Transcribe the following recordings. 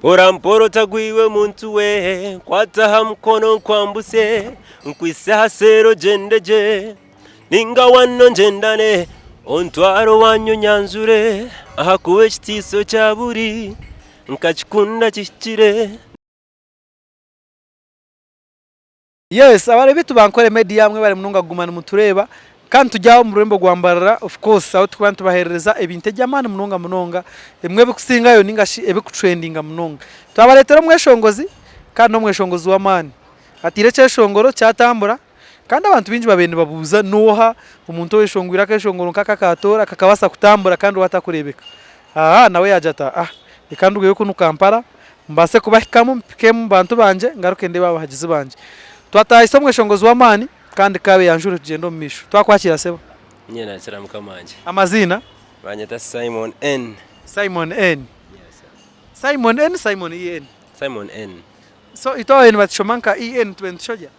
Mporo tagwiwe muntu we kwataha mkono kwambuse nkwise hasero jendeje ninga wano njendane ontwaro wanyu nyanzure ahakuwe kitiso cya buri nkakikunda kikire. Yes, abari bitu bankore media amwe bari mununga gumana mutureba kandi tujyaho mu rumbo gwambarara of course aho twabantu tubahereza ebinte jamana munonga emwe bikusingayo ningashi ebikutrendinga munonga twabaretera Omweshongozi kandi Omweshongozi wa mani atire cyeshongoro cyatambura kandi abantu binji babende babuza noha umuntu weshongwira keshongoro kakakatora kakabasa kutambura kandi watakurebeka nawe yajata ikandi ugiye kuno Kampala mbase kubahikamo mpikemo bantu banje ngaruke ndeba abahagizi banje twataye Omweshongozi wa mani kandi kabe yanjure tugendo misho twakwakira sebo nyena cyaramuka manje amazina banyeta Simon N. Simon N. Yes, Simon N. Simon E. N. Simon N. So ito eni batishomanka E. N. Twentishoja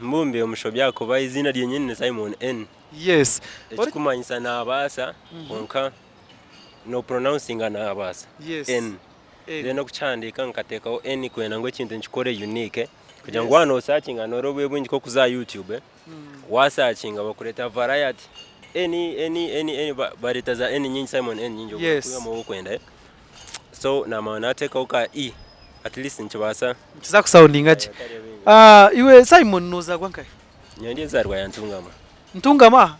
mbumbe omushobya kuba izina lyenyine Simon N. Yes, ekikumanyisa nabasa konka no pronouncing nabasa. Yes. N. Then kuchandika nkatekaho N kwena ngo ikintu nkikore unique kugira ngo wano searching anorobe bungi ko kuza YouTube wa searching abakureta variety any barita za any nyinyi Simon N nyinyi yes. Mu kwenda so na maana teka uka E at least nkibasa kiza kusoundinga je iwe Simon noza gwankai nyandi zarwa yantungama ntungama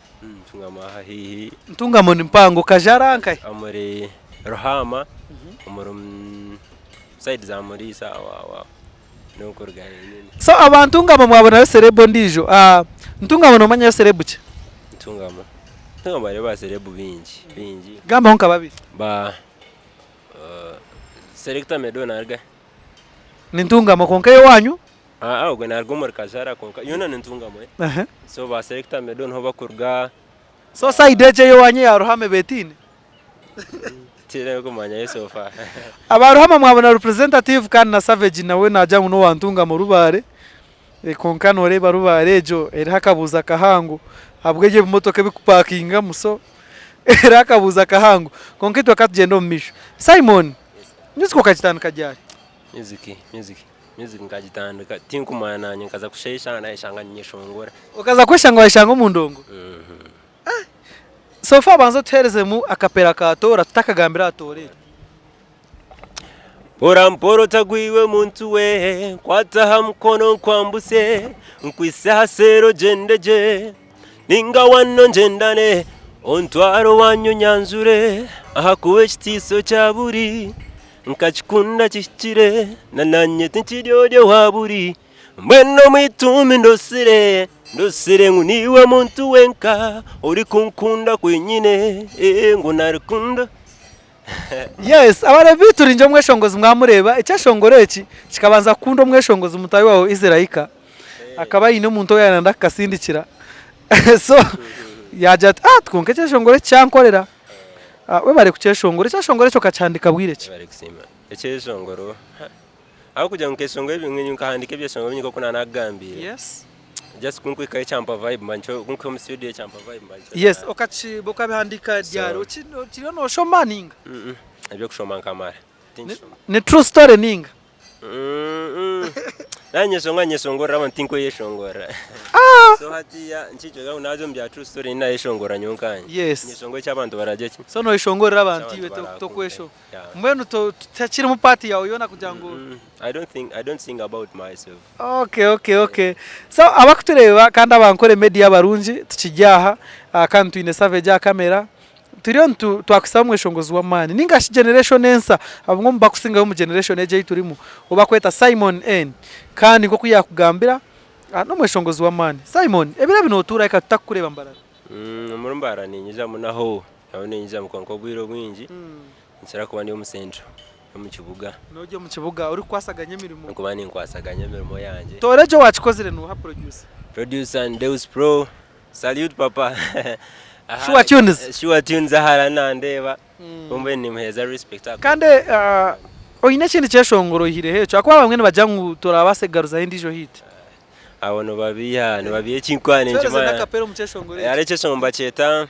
hihi ntungamo ni mpango kajara ankai amore rohama umurum side za muri sawa no kurgaye so abantu ngama mwabona yo serebo ndijo ntungamo no manya yo serebo cye ntungamo bari ba serebo bingi gamba honka babi ba selector medona arga ni ntungamo konka yo wanyu ubwo narwo muri kajara konka yona ni ntungamo so ba selector medona ho bakurga so side je yo wanyu ya rohame betine tire ko manya yesofa abaruhama mwabona representative kandi na Savage nawe najya muno wantunga mu rubare konka nore barubare ejo era hakabuza kahangu abweje bumotoke bikupakinga muso era hakabuza kahangu konka twakatugenda mu misho Simon music ukagitandika ryari music ngagitandika tinkumana nkaza kushesha na ishanga Nayeshongora ukaza kweshanga washanga mu ndongo so far banzo tereze mu akapera katora tutakagambira atore mporo tagwiwe muntu we kwataha mkono kwambuse nkwise hasero jendeje ninga wano njendane ontwaro wanyu nyanzure ahakuwe kitiso cya buri nkakikunda kikire nananye tinkiryodyo waburi mbweno mwitumi ndosire nguniwe muntu wenka uri kunkunda kwenyine ngo narikunda. Yes, abare biturinje Omweshongozi mwamureba icyashongoro eki kikabanza kundo Omweshongozi mutayi wawo Izraika akaba yine umuntu yananda kasindikira so yaja twonke cyashongoro cyankorera we bare kucyashongoro cyashongoro cyo kacandika bwireke bare kusima icyashongoro aho kujya nkeshongoro ibintu nkahandika byashongoro nyiko kuna nagambira. Yes, just kunkwika cyampa vibe mancho kunko mu studio cyampa vibe mancho. Yes, okachi boka bihandika ryaro kiriyo no shomaninga abyo kushoma kamara ni true story ninga Nayeshongora abantinko yeshongora so hatiya nchicho unazo mbya true story Nayeshongora nyonkanye. Yes, Nayeshongora cy'abantu baraje so no ishongora abantu iwe to kwesho mbwenu to takiri mu party yawe yona kugira ngo I don't think about myself. Okay. So abakutureba kandi abankore media barunji tukijyaha kandi twine Savage kamera turiyo twakusaba Omweshongozi wa mani ningashi generation ensa abamwe bakusinga mu generation eje turimo obakweta Simon N kandi ngo kuyakugambira no Omweshongozi wa mani Simon ebira binotura ika tutakureba mbarara murumbara ninyiza munaho nabone ninyiza mukonko bwiro bwinji nsira kuba ndi mu centro mu kibuga noje mu kibuga uri kwasaganya mirimo kuba ni kwasaganya mirimo yanje torejo wachikozire no ha producer and Deus Pro salute papa Sure tunes ahara nandeba umbe ni muheza respect kandi oyine kindi cyeshongoro hire hecho akwa bamwe bajangu torabasegaruza indijo hit abono babiye kinkwane njema yare cyeshongoro mbacheta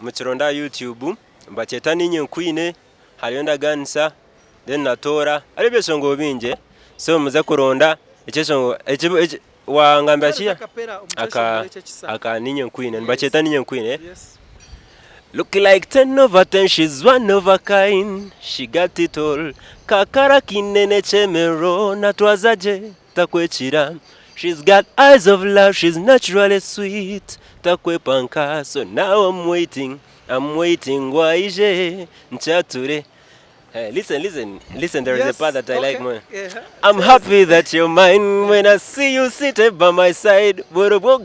mu kironda YouTube mbacheta ninye nkwine hariyo ndaganisa then natora ari byeshongo binje so muza kuronda icyeshongo wangambya kiya aka ninye queen nbacheta ninye queen Yes. Look like 10 over 10, she's one of a kind. She got it all. Kakara kinene chemero natwazaje takwechira. She's got eyes of love, she's naturally sweet. Takwe panka, so now I'm waiting waije nchature. Listen, there is a part that I like more. Yeah. I'm happy that you're mine when I see you seated by my side.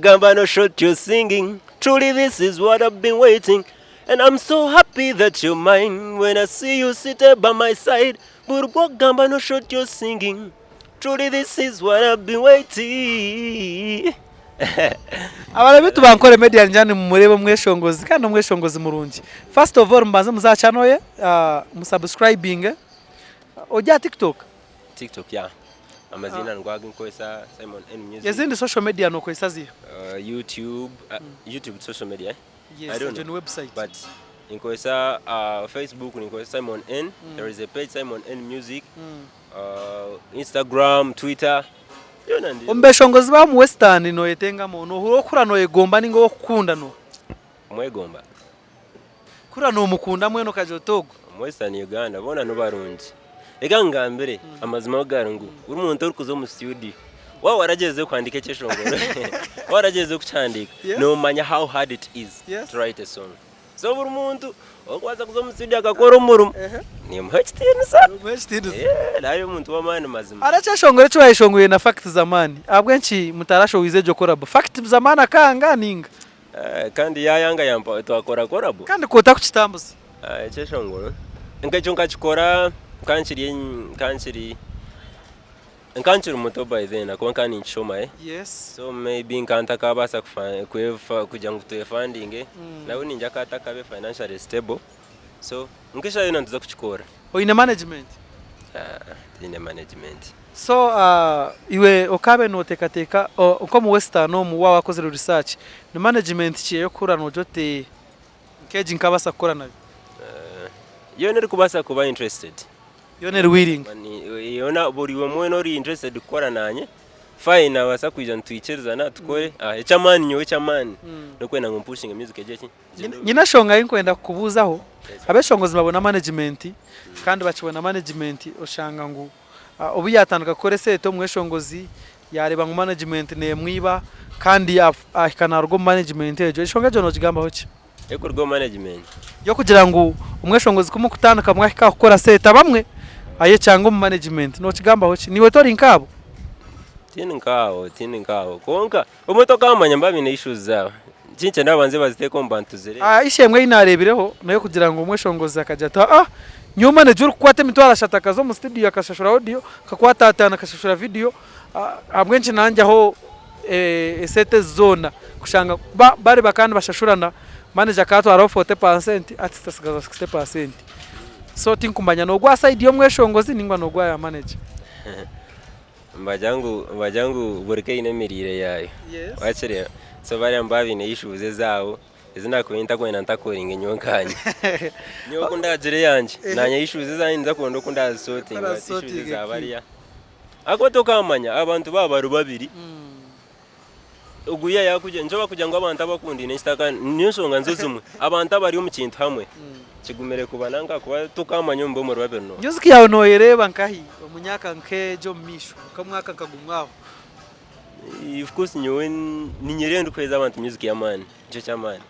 Gamba no short you're singing. Truly this is what I've been waiting. And I'm so happy that you're mine when I see you seated by my side. Gamba no short you're singing. Truly this is what I've been waiting. Abarabe tubankore media njane mumurebe Omweshongozi kandi Omweshongozi murungi. First of all mbanze muzacanoye musubscribing ojya TikTok Yeah. Amazina ngwaga nkoesa Simon N Music. yazindi social media no kwesa ziyo YouTube social media. Yes, I don't know. Website. But nkoesa Facebook nkoesa Simon N. There is a page Simon N Music. Instagram, Twitter. Omweshongozi ba mu Western no yetengamo no hurokura no yegomba ningo okukunda no. Mwegomba. Kura no mukunda mweno kajotogo. Western Uganda bona no barungi. Ega ngambere amazima garangu. Uri muntu uri kuzo mu studio. Warageze kwandika cyeshongoro. Warageze kucandika. No manya how hard it is to write a song. So buri muntu okwaza kuzo mu studio akakora umurumo. Ni mhachitini sana. Nayo muntu wamani mazima. Aracyashongore cyo yashongoye na fact zamani. Abwenshi mutarasho wizejo korabo. Fact zamani akanga ninga. Kandi yayanga yampa twakora korabo. Kandi kota kukitambuza. Cyeshongoro. Nkacho nkakikora kanchiri muto by then akwanka ni nchoma Yes. So maybe nkanta kabasa kuja ngutoye funding nawe ninja kata kabe financially stable. So nkisha yona ntuza kuchikora. Oine management. Ine management. So iwe okabe no tekateka uko mu Western no mu wakoze research no management cye yo kura no jote keji nkabasa kora nayo. Yone ri kubasa kuba interested. Yone ri willing. Yona buriwe mwe no ri interested gukora nanye. Fine abasa kuja ntwichereza na tukore echamani nyowe chamani no kwenda ngumpushing music ejechi. Nyina shonga inkwenda kubuzaho abeshongozi babona management kandi bakibona management oshanga ngo ubu yatandika kore seto Omweshongozi yareba ngo management ne mwiba kandi akanarwo management ejo ishonga jono kigamba hoki Ekurgo management yo kugira ngo Omweshongozi kumukutandika mwaka gukora seta bamwe aye cyangwa mu management no kigamba hoki niwe tori nkabo tini nkaho konka umutoka amanya mbabine issues zawe cince nabanze baziteko mbantuzere ishemwe inarebireho nayo kugira ngo Omweshongozi akajata nyuma ne juru kwate mitwara shatakazo mu studio akashashura audio kakwata atana akashashura video abwenshi nanje aho sete zona kushanga bari bakandi bashashurana manager kato aro 40% artist 60%. So tinkumbanya no gwa side yo Omweshongozi ningwa no gwa ya manager. Mbajangu burike ine mirire yayo. Wachire so bari mbabine issues zawo izina kwenta kwena ntakoringa nyonkanye. Nyo kundagire yanje nanye issues zanyu nzakondo kundazoting issues zabariya. Akotoka amanya abantu babaru babiri. Uguya yakuje njoba kugira ngo abantu abakundi n'istaka ninsonga nzozumwe abantu abari mu kintu hamwe kigumere kubananga kuba tukamanya mbomo rwabe no music yawe no yereba nkahi umunyaka nkejo misho kamwaka kagumwaho of course nyowe ninyerendo kweza abantu music ya man cyo cyamani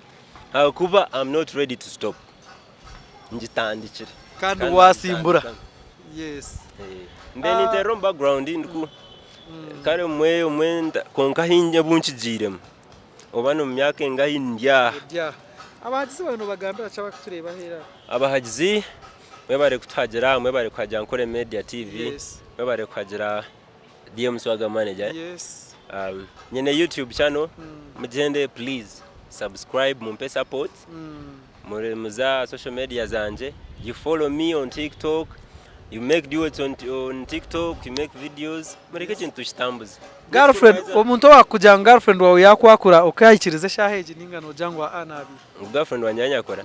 kuba I'm not ready to stop njitandikira kandi wasimbura. Yes. Then interim background ndiku kare umwenda konka hinja bunchijirem obano myaka ngahi ndya abagize abantu bagambira cyaba kutureba hera abahagizi mwebare kutagira mwebare kwaja Ankole Media TV mwebare kwagira DM Swaga Manager nyene YouTube channel mugende please subscribe mumpe support muza social media zanje you follow me on TikTok. You make duets on TikTok, you make videos. Mureke kintu shitambuze. Girlfriend, omuntu wakujya girlfriend wawe yakwakura ukayikirize shaheje ningano jangwa anabi. Girlfriend wanyanya akora.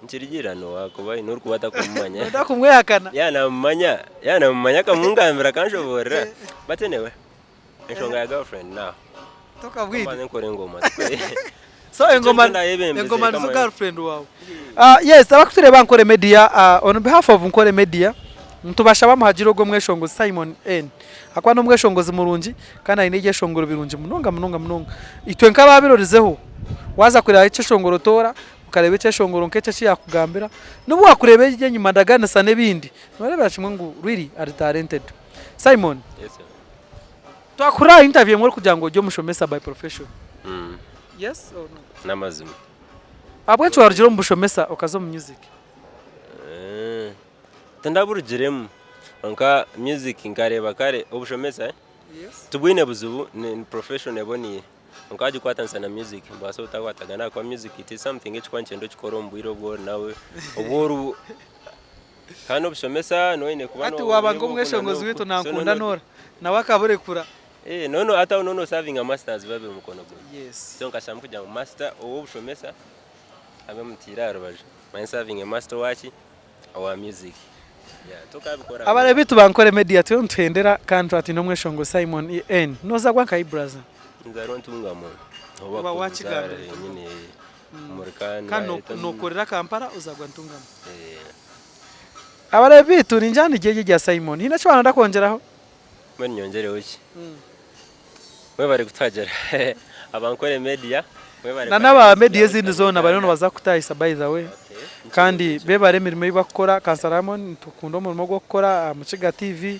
Nchirigirano wakuba inuri kubata kumanya. Ndakumwehakana. Yana mumanya kamungambira kanshobora. But anyway. Nshonga ya girlfriend now. Toka bwidi. Mane nkore ngoma. So engoma nizo girlfriend wawe. Yes, abakutureba Ankole Media on behalf of Ankole Media ntubasha bamuhagiro go Omweshongozi Simon N. Akwa no Omweshongozi murungi kana Nayeshongora birungi munonga. Itwe nk'ababirorizeho waza kureba icyo shongoro tora ukareba icyo shongoro nk'ecyo cyakugambira nubu wakureba ije nyuma ndaganisa nebindi norebera kimwe ngo really are talented. Simon. Yes sir. Twakura interview muri kugira ngo ujye mushomesa by profession. Yes or no? Namazima. Abwencu warugiro mu bushomesa okazo mu music. Tandaburugiremu. Onka music nkareba kare obushomesa Yes. Tubwine buzubu ni profession eboniye. Onkaje kwatansa na music mbaso utakwatagana kwa music it is something ekwanchendo chikoro mbwiro bwo nawe obworu Kano bushomesa noine kubano. Ati wabanga Omweshongozi witu nankunda nora nawe akabure kura. No ata no serving a masters babe mukono gwe. Yes. So nkashamba kujya mu master obushomesa abe mutiraro baje. Man serving a master wachi our music. Yeah, tukabikora. Abare bitu Ankole Media tuntendera contract no Omweshongozi Simon N. Noza gwa kai brother. Nzaro ntungamo. Oba wachigamba nyine Murikani. Kano nokorera Kampala uzagwa ntungamo. Abare bitu ninjani jeje rya Simon. Hina cyo bananda kongeraho. Mwe nyongereho iki? Mwe bari kutagera. Ankole Media. Na naba media zindi zone bari no bazakutahisa by the way. Kandi bebare mirimo y'ibakora Kansaramon tukundo umurimo gwo gukora Mukiga TV.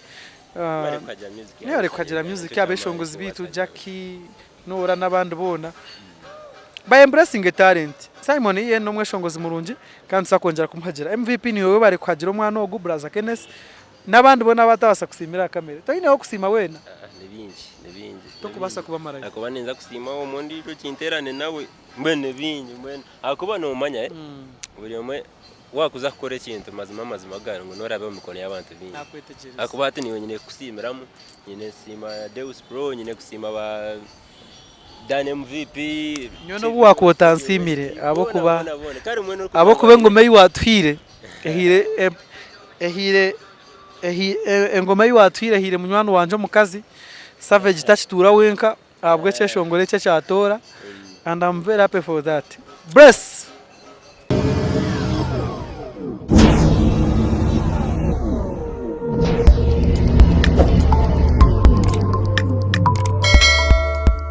Bari kwagira music abeshongozi bitu Jackie nora nabandi bona. By embracing a talent. Simon ye no Omweshongozi murungi kandi sakongera kumuhagira. MVP ni wowe bari kwagira umwana wo gubraza Kenneth. Nabandi bona batabasa kusimira kamera. Tayine wo kusima wena. Nebingi. Tokubasa kuba marayi. Akuba nenza kusima wo mundi cyo kinterane nawe mbene bingi akuba no manya buri umwe wakuza kukora ikintu mazima garo ngo norabe mikono y'abantu bingi. Akuba ati niwe nyine kusimiramu nyine sima Deus Pro nyine kusima ba Dan MVP nyono bwo wakotansimire abo kuba ngoma yiwatwire engoma yiwatwire hire munywano wanje mukazi Savage tachitura wenka abwe cheshongore cyatora and I'm very happy for that. Bless